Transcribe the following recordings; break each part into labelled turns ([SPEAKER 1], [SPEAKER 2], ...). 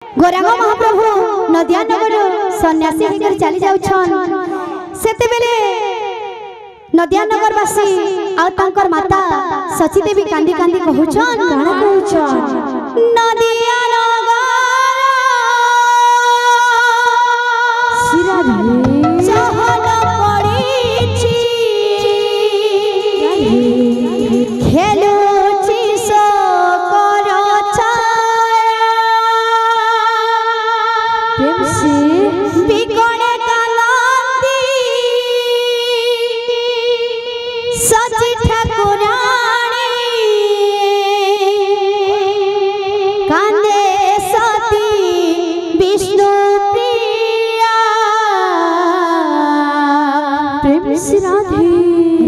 [SPEAKER 1] गोरांग महाप्रभु नदिया नगर सन्यासी होकर चली जाउछन सेते बेले नदिया नगर वासी आ तांकर माता सची देवी कांदी कांदी कहउछन काना कहउछन नदिया नगर सिरा चहल पड़ीछि खेलुछि सकर प्रेम से बिगड़े कालांती सची ठाकुरानी कांदे सती विष्णु प्रिया प्रेम से राधे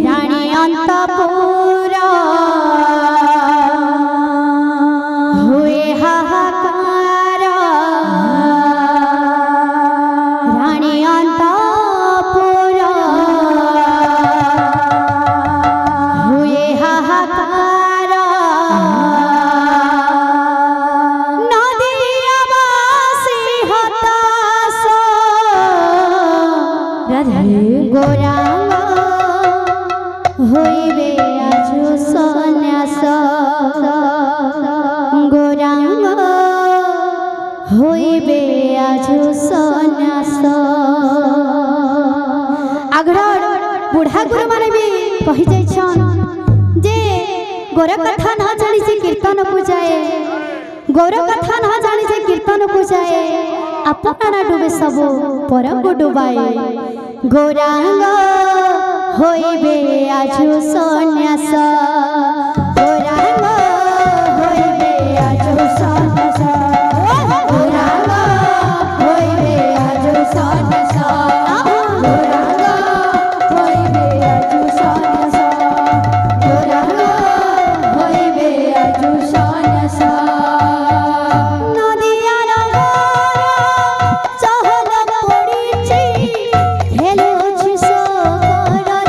[SPEAKER 1] रानी अंतपुर हुए हाहाकार रानी अंतपुर हुए हाहाकार नदिया बासी हताश गोरांग होइबे आजु सन्यास गोरांग होइबे आजु सन्यास आगड़ बुढ़ा गुरु माने भी कहि जाइछन जे गोर कथा न जानि से कीर्तन को जाए गौर कथा न जानि से कीर्तन को जाए अपना ना डूबे सब पर को डुबाए गोरांग होइबे आजु सन्यास गोरांग होइबे आजु सन्यास गोरांग होइबे आजु सन्यास गोरांग होइबे आजु सन्यास गोरांग होइबे आजु सन्यास नदिया नगर चहल पड़ीछि खेलुछि सकर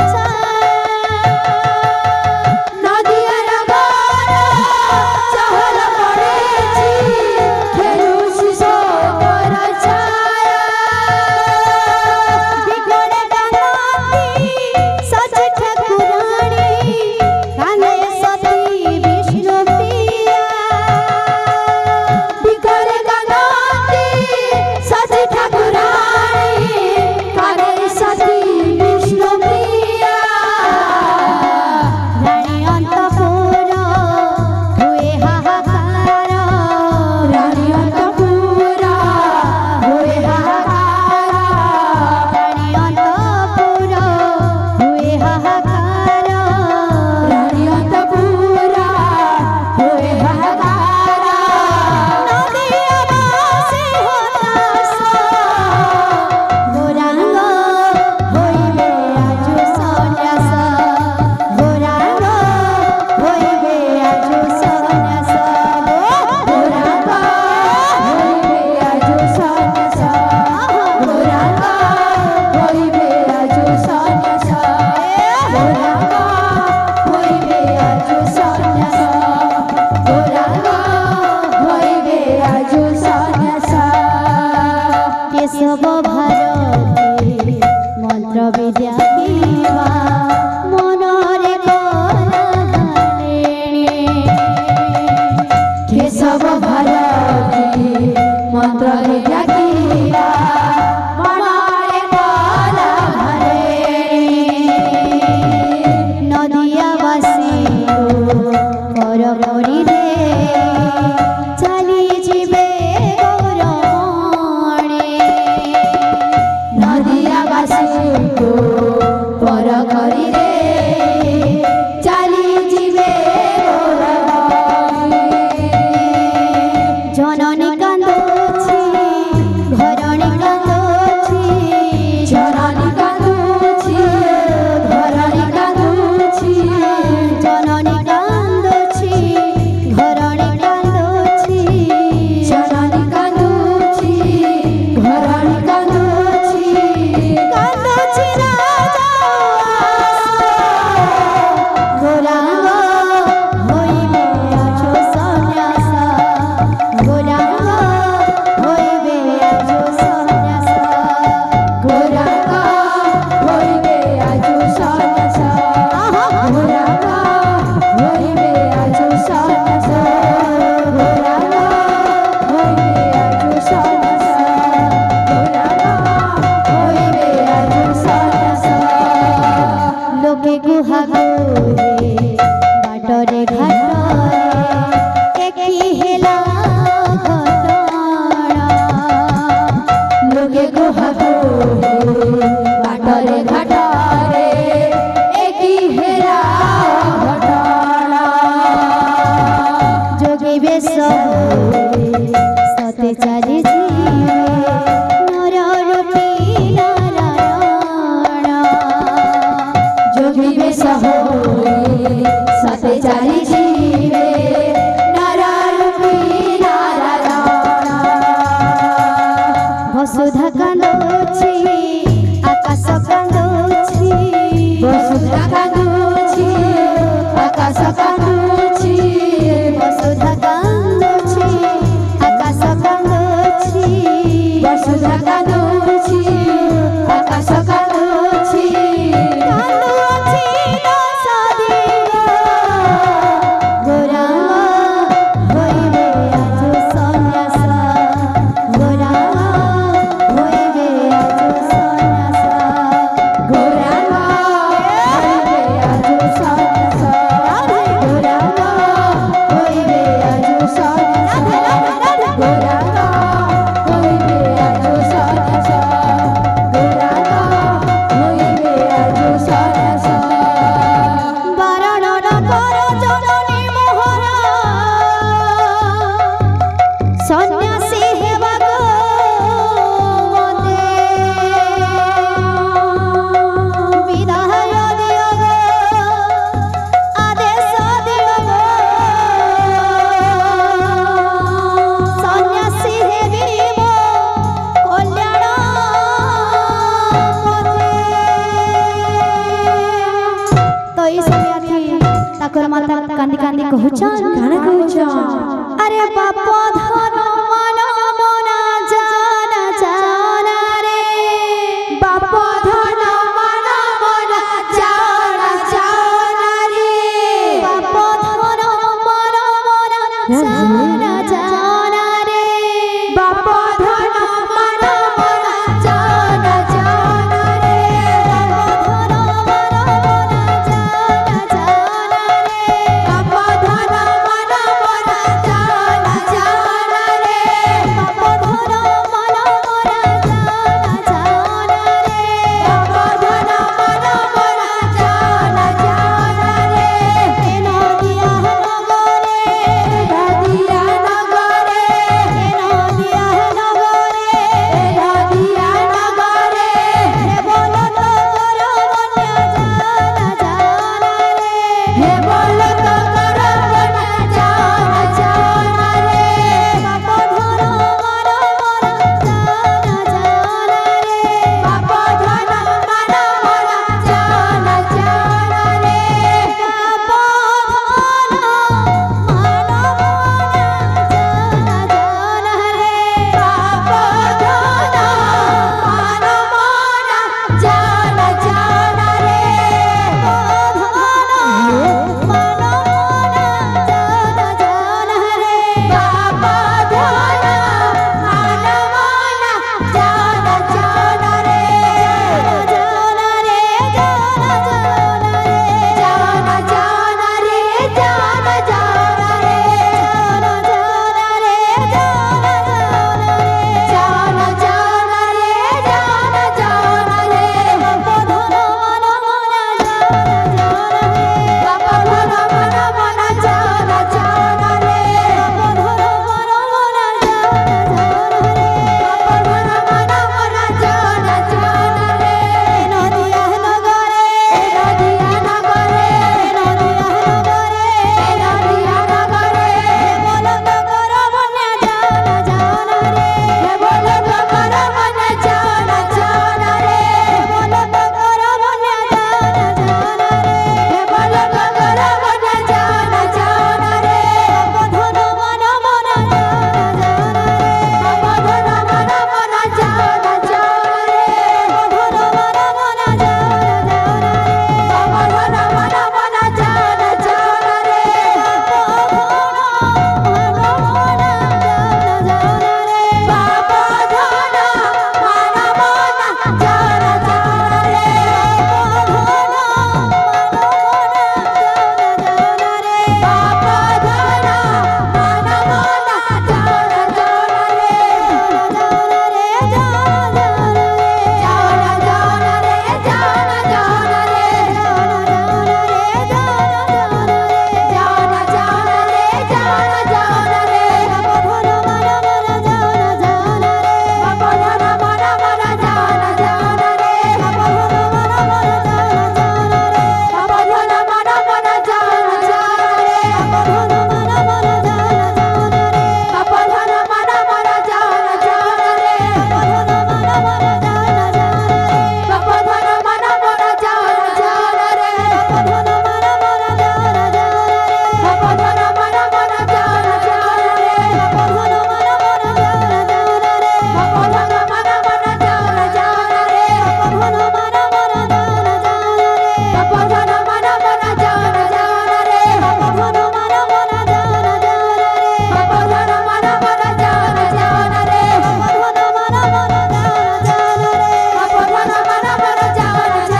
[SPEAKER 1] नदिया नगर चहल पड़ीछि खेलुछि सकर बिगड़े कालांती सची ठाकुरानी कांदे सती विष्णु प्रिया बिगड़े कालांती सची ठाकुरानी कांदे सती विष्णु प्रिया रानी अंतपुर हुए हाहाकार रानी अंतपुर हुए हाहाकार रानी अंतपुर हुए हाहाकार रानी अंतपुर हुए हाहाकार नदिया बासी हताश गोरांग होइबे आजु सन्यास गोरांग होइबे आजु सन्यास गोरांग होइबे आजु सन्यास गोरांग होइबे आजु सन्यास गोरांग होइबे आजु सन्यास गोरांग होइबे आजु सन्यास केशव भारती मंत्र विद्या पीवा मनरे कलाहारिणी केशव भारती मंत्र विद्या पीवा मनरे कलाहारिणी नदिया बासी कर करी रे चली जिबे गौरमणि नदिया बासी पर करी रे चली जिबे गौरमणि जननी कांदुछि घरणी कांदुछि जननी कांदुछि घरणी कांदुछि जननी कांदुछि घरणी कांदुछि जननी कांदुछि घरणी कांदुछि कांदुछि राजा गोरांग होइबे आजु सन्यास गोरांग ବସୁଧା କାନ୍ଦୁଛି ଆକାଶ କାନ୍ଦୁଛି
[SPEAKER 2] ବସୁଧା କାନ୍ଦୁଛି ଆକାଶ କାନ୍ଦୁଛି
[SPEAKER 1] ବସୁଧା କାନ୍ଦୁଛି ଆକାଶ କାନ୍ଦୁଛି
[SPEAKER 2] ବସୁଧା କାନ୍ଦୁଛି ଆକାଶ କାନ୍ଦୁଛି
[SPEAKER 1] କାନ୍ଦୁଅଛି ଦଶ ଦିନ ଗୋରା ହୋଇବେ ଆଜି ସନ୍ନ୍ୟାସ ଗୋରା ହୋଇବେ ଆଜି ସନ୍ନ୍ୟାସ
[SPEAKER 2] ଗୋରାମ ହୋଇବେ ଆଜି ସନ୍ନ୍ୟାସ ଗୋରାମ ହୋଇବେ ଆଜି ସନ୍ନ୍ୟାସ ଗୋରାମ ହୋଇବେ ଆଜି ସନ୍ନ୍ୟାସ ଗୋରାମ ହୋଇବେ ଆଜି ସନ୍ନ୍ୟାସ
[SPEAKER 1] ବାରଣ କର ଜନନୀ ମୋହର ସନ୍ନ୍ୟାସୀ ହେବାକୁ ମୋତେ ବିଦାୟ ଦିଅ ଗୋ, ଆଦେଶ ଦିଅ ଗୋ। ସନ୍ନ୍ୟାସୀ ହେବି ମୋ କଲ୍ୟାଣ ପଥେ। ତ ଏଇ ସନ୍ନ୍ୟାସୀ ତାଙ୍କର ମାତା କାନ୍ଦି କାନ୍ଦି କହୁଛନ୍
[SPEAKER 2] କାଣା କହୁଛ
[SPEAKER 1] अरे बाप